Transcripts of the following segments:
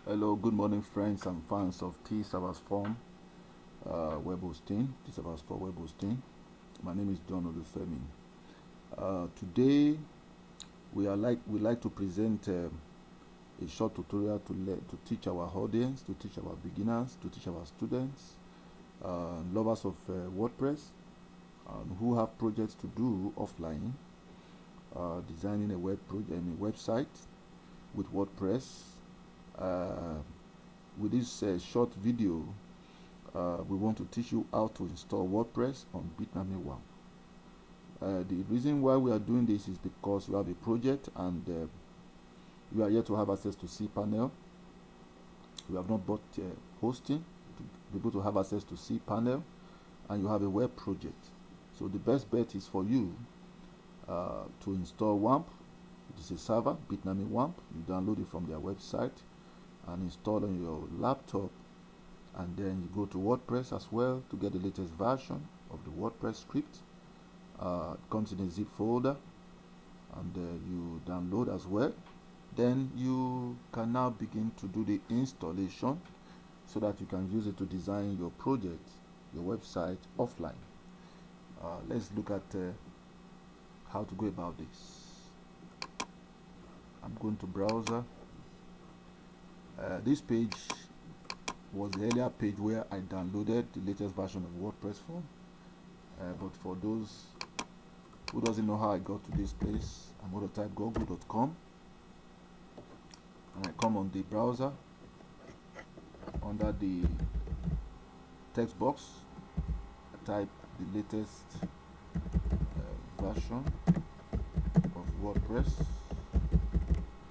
Hello, good morning, friends and fans of T Servers Form web hosting. T Servers for web hosting. My name is John Olufemi. Today, we like to present a short tutorial to teach our audience, to teach our beginners, to teach our students, lovers of WordPress, who have projects to do offline, designing a website with WordPress. With this short video, we want to teach you how to install WordPress on bitnami wamp. The reason why we are doing this is because you have a project and you are yet to have access to cPanel. You have not bought hosting to be able to have access to cPanel, and you have a web project. So the best bet is for you to install WAMP. It is a server, bitnami wamp. You download it from their website and install on your laptop, and then you go to WordPress as well to get the latest version of the WordPress script. It comes in a zip folder, and you download as well. Then you can now begin to do the installation so that you can use it to design your project, your website offline. Let's look at how to go about this. I'm going to browser. This page was the earlier page where I downloaded the latest version of WordPress form. But for those who doesn't know how I got to this place, I'm going to type google.com, and I come on the browser. Under the text box, I type the latest version of WordPress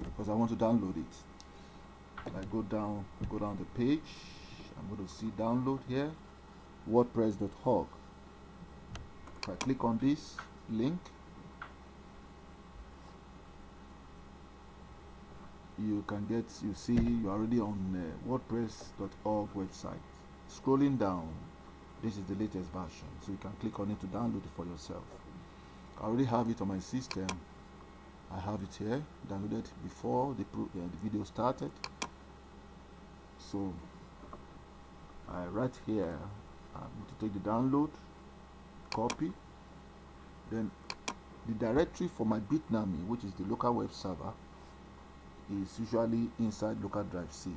because I want to download it. I go down the page. I'm going to see download here, wordpress.org. If I click on this link, you see you're already on wordpress.org website. Scrolling down, this is the latest version, so you can click on it to download it for yourself. I already have it on my system. I have it here, downloaded before the video started. So I write here, I'm going to take the download, copy, then the directory for my bitnami, which is the local web server, is usually inside local drive C.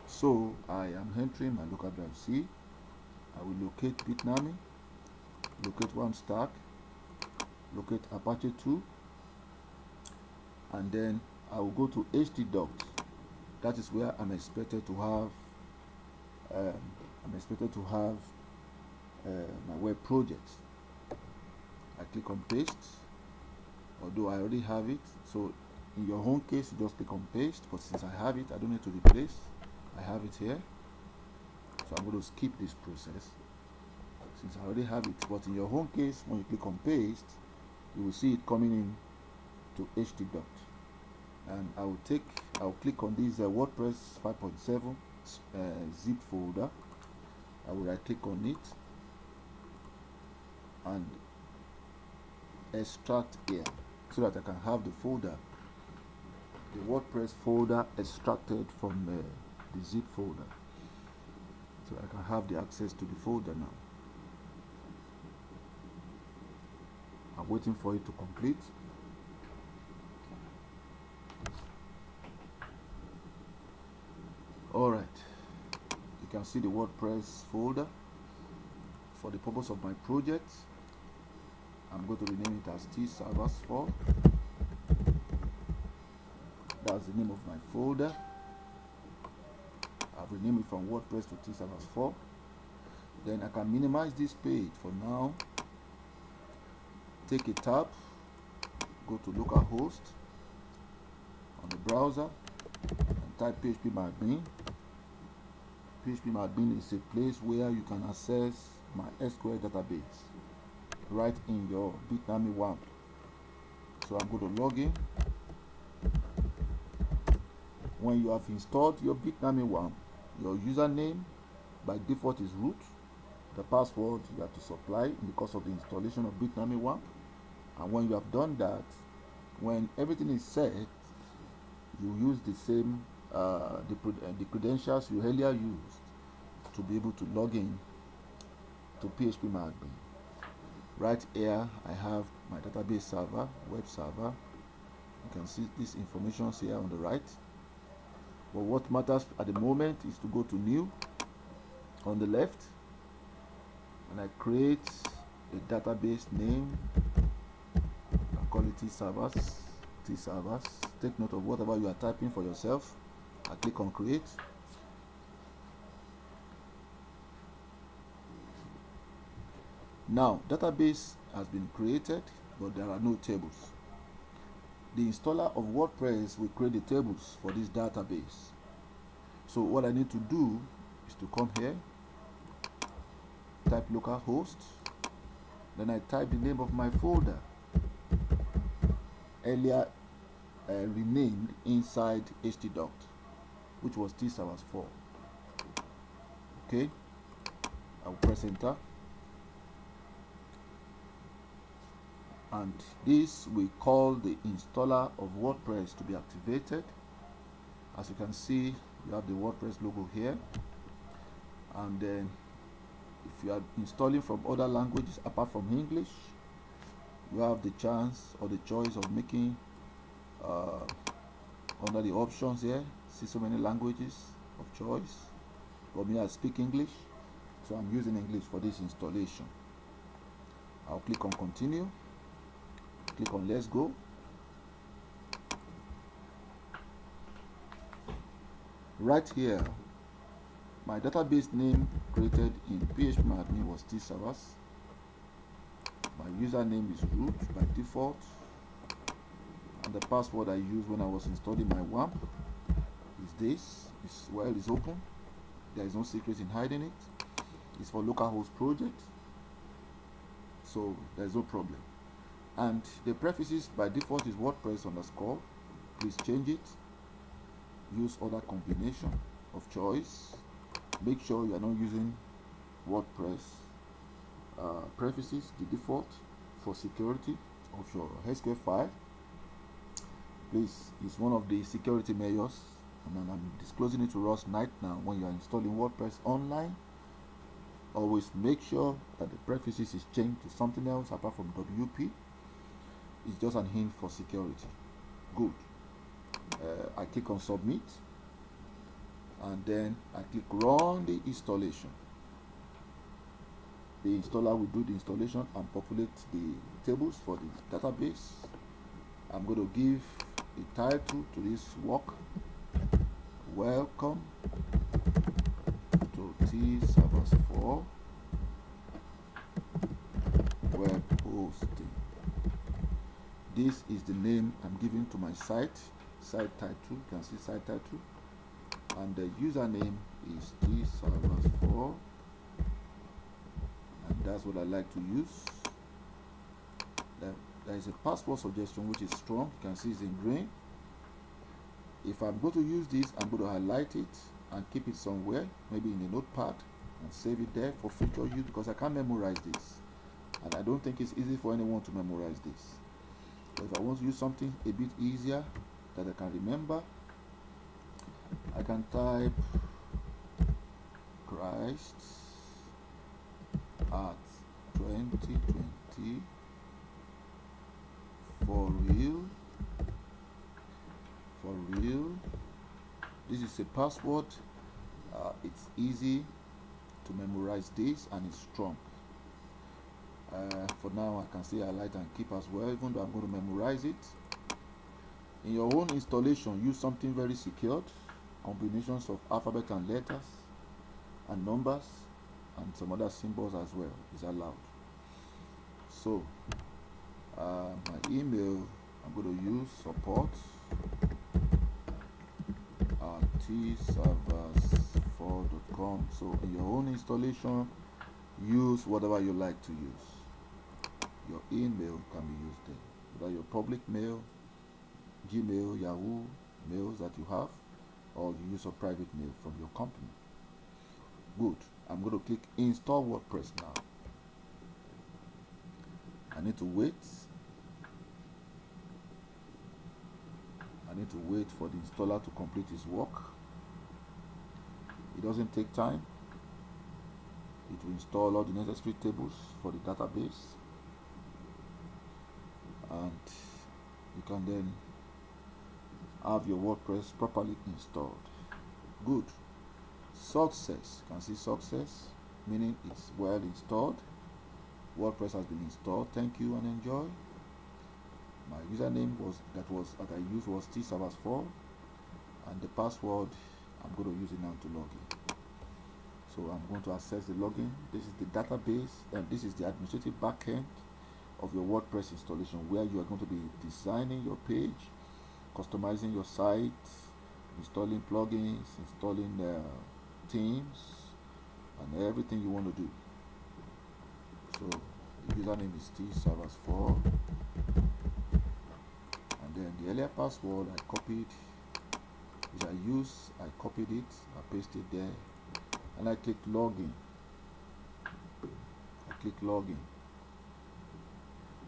So I am entering my local drive C. I will locate bitnami, locate WAMP stack, locate Apache 2, and then I will go to htdocs. That is where I'm expected to have my web project. I click on paste, although I already have it. So in your home case, you just click on paste, but since I have it, I don't need to replace. I have it here, so I'm going to skip this process since I already have it. But in your home case, when you click on paste, you will see it coming in to htdocs, and I'll click on this WordPress 5.7 zip folder. I will right click on it and extract here so that I can have the folder, the WordPress folder, extracted from the zip folder, so I can have the access to the folder now. I'm waiting for it to complete. Alright, you can see the WordPress folder. For the purpose of my project, I'm going to rename it as T Servers 4. That's the name of my folder. I've renamed it from WordPress to T Servers 4. Then I can minimize this page for now. Take a tab, go to localhost on the browser, and type phpMadmin. phpMadmin is a place where you can access my SQL database right in your bitnami wamp. So I'm going to log in. When you have installed your bitnami wamp, your username by default is root. The password you have to supply because of the installation of bitnami wamp. And when you have done that, when everything is set, you use the same the credentials you earlier used to be able to log in to PHP-MyAdmin. Right here I have my database server, web server. You can see these informations here on the right. But what matters at the moment is to go to new on the left, and I create a database name. I call it T-servers. T-servers. Take note of whatever you are typing for yourself. I click on create. Now database has been created, but there are no tables. The installer of WordPress will create the tables for this database. So what I need to do is to come here, type localhost, then I type the name of my folder, earlier renamed inside htdoc, which was tservers 4. Okay, I'll press enter, and this we call the installer of WordPress to be activated. As you can see, you have the WordPress logo here, and then if you are installing from other languages apart from English, you have the chance or the choice of making under the options here. See so many languages of choice. For me, I speak English, so I'm using English for this installation. I'll click on continue, click on let's go. Right here, my database name created in PHP-MyAdmin was tservers. My username is root by default, and the password I used when I was installing my WAMP is this. It's open. There is no secret in hiding it. It's for localhost project, so there is no problem. And the prefixes by default is WordPress _. Please change it. Use other combination of choice. Make sure you are not using WordPress prefixes, the default, for security of your SQL file. Please, it's one of the security measures, and I'm disclosing it to us right now. When you are installing WordPress online, always make sure that the prefixes is changed to something else apart from WP. It's just an hint for security. Good. I click on submit, and then I click run the installation. The installer will do the installation and populate the tables for the database. I'm going to give a title to this work: welcome to tservers 4 web hosting. This is the name I'm giving to my site title. You can see site title, and the username is tservers 4, and that's what I like to use. There is a password suggestion which is strong. You can see it's in green. If I'm going to use this, I'm going to highlight it and keep it somewhere, maybe in a notepad, and save it there for future use, because I can't memorize this, and I don't think it's easy for anyone to memorize this. So if I want to use something a bit easier that I can remember, I can type Christ at 2020 for real. This is a password. It's easy to memorize this, and it's strong. For now, I can say highlight and keep as well, even though I'm going to memorize it. In your own installation, use something very secured. Combinations of alphabet and letters and numbers and some other symbols as well is allowed. So my email, I'm going to use support at tservers4.com. So in your own installation, use whatever you like to use. Your email can be used there, whether your public mail, Gmail, Yahoo mails that you have, or you use a private mail from your company. Good. I'm going to click install WordPress now. I need to wait. I need to wait for the installer to complete his work. It doesn't take time. It will install all the necessary tables for the database, and you can then have your WordPress properly installed. Good. Success. You can see success, meaning it's well installed. WordPress has been installed. Thank you and enjoy. My username that I used was tservers4, and the password I'm going to use it now to log in. So I'm going to access the login. This is the database, and this is the administrative backend of your WordPress installation, where you are going to be designing your page, customizing your site, installing plugins, installing themes, and everything you want to do. So the username is tservers4, and then the earlier password I copied, which I copied it, I pasted there, and I clicked login.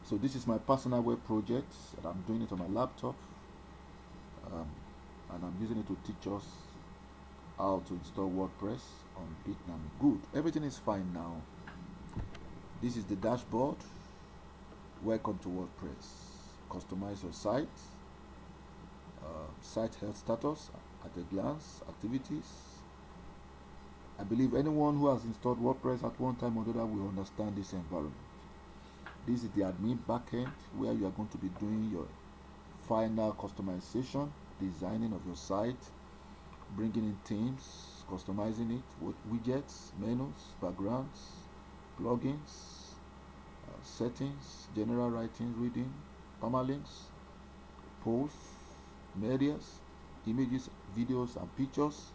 So this is my personal web project, and I'm doing it on my laptop, and I'm using it to teach us how to install WordPress on Bitnami. Good, everything is fine now. This is the dashboard. Welcome to WordPress. Customize your site, site health status at a glance, activities. I believe anyone who has installed WordPress at one time or the other will understand this environment. This is the admin backend, where you are going to be doing your final customization, designing of your site, bringing in themes, customizing it with widgets, menus, backgrounds, plugins, settings, general writing, reading, permalinks, posts, medias, images, videos, and pictures,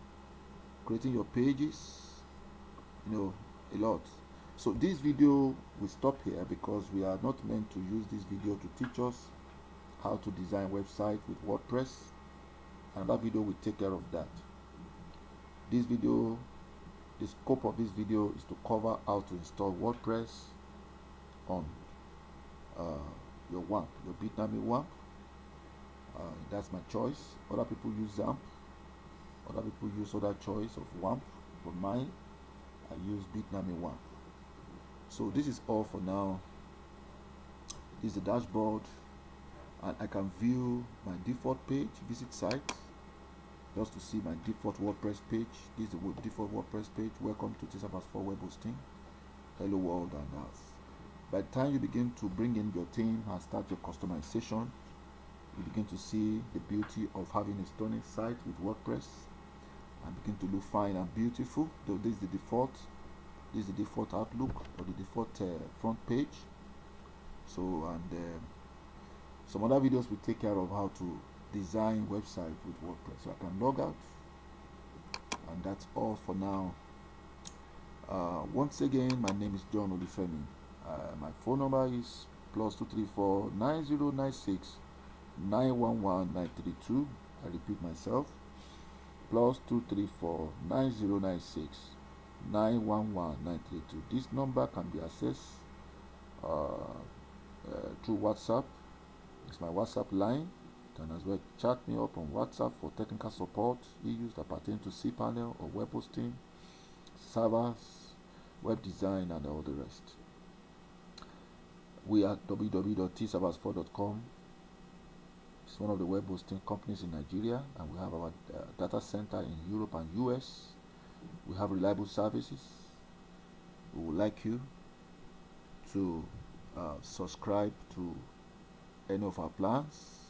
creating your pages, a lot. So this video will stop here, because we are not meant to use this video to teach us how to design website with WordPress. Another video will take care of that. The scope of this video is to cover how to install WordPress on your WAMP, your Bitnami WAMP. That's my choice. Other people use XAMPP. Other people use other choice of WAMP. For mine, I use Bitnami WAMP. So this is all for now. This is the dashboard, and I can view my default page, visit site, just to see my default WordPress page. This is the default WordPress page. Welcome to tservers4 web hosting. Hello world and earth. By the time you begin to bring in your theme and start your customization, you begin to see the beauty of having a stunning site with WordPress, and begin to look fine and beautiful. Though this is the default. This is the default outlook, or the default front page. So, and some other videos will take care of how to design website with WordPress. So I can log out, and that's all for now. Once again, my name is John Olufemi. My phone number is +234 9096 911 932. I repeat myself, +234 9096 911 932. This number can be accessed through WhatsApp. It's my WhatsApp line. You can as well chat me up on WhatsApp for technical support, issues that pertain to cPanel or web hosting, servers, web design, and all the rest. We are www.tservers4.com. It's one of the web hosting companies in Nigeria, and we have our data center in Europe and US. We have reliable services. We would like you to subscribe to any of our plans.